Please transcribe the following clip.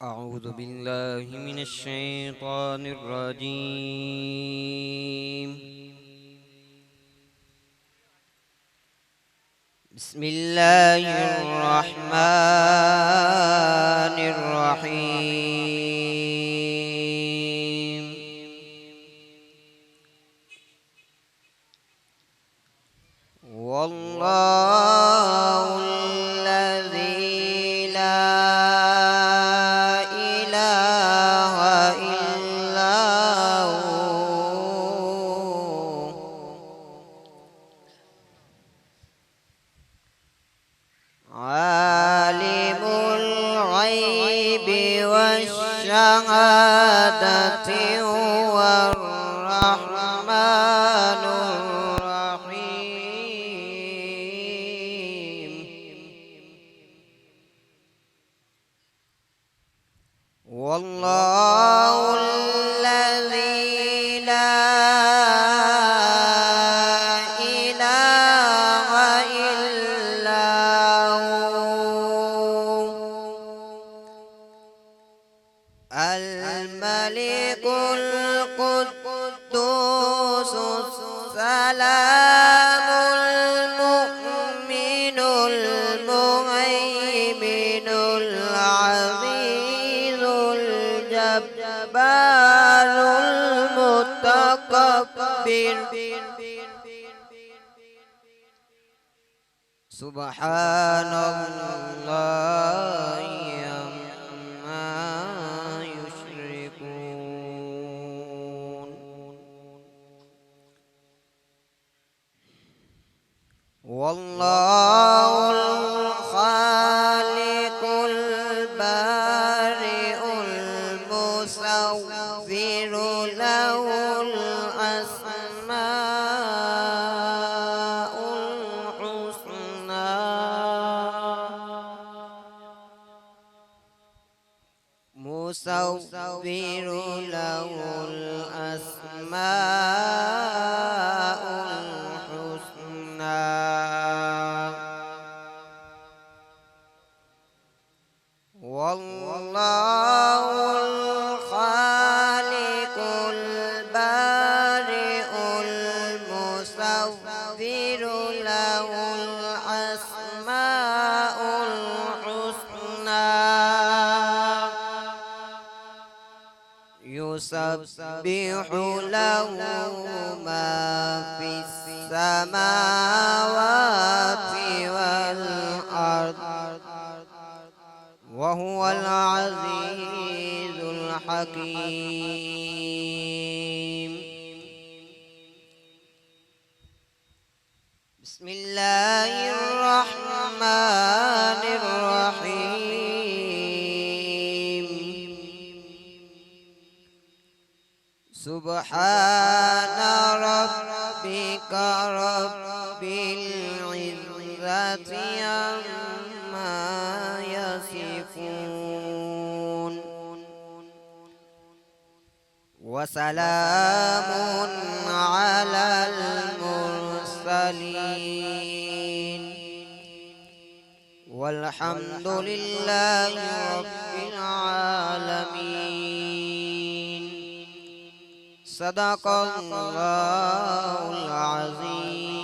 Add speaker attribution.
Speaker 1: أعوذ بالله من الشيطان الرجيم. بسم الله الرحمن الرحيم. والله الذي لا إله إلا هو عالم الغيب والشهادة هو الرحمن الرحيم. والله الذي لا إله إلا هو الملك القدوس السلام المؤمن المهيمن العزيز الجبار المتكبر سبحان الله عما يشركون. والله الخالق البارئ المصور له الأسماء الحسنى مصور له الأسماء الحسنى. والله الخالق البارئ المصور له الأسماء الحسنى يسبح له ما في السماوات والأرض وهو العزيز الحكيم. بسم الله الرحمن الرحيم. سبحان ربك رب العزة عما يصفون وسلام على المرسلين والحمد لله رب العالمين. صدق الله العظيم.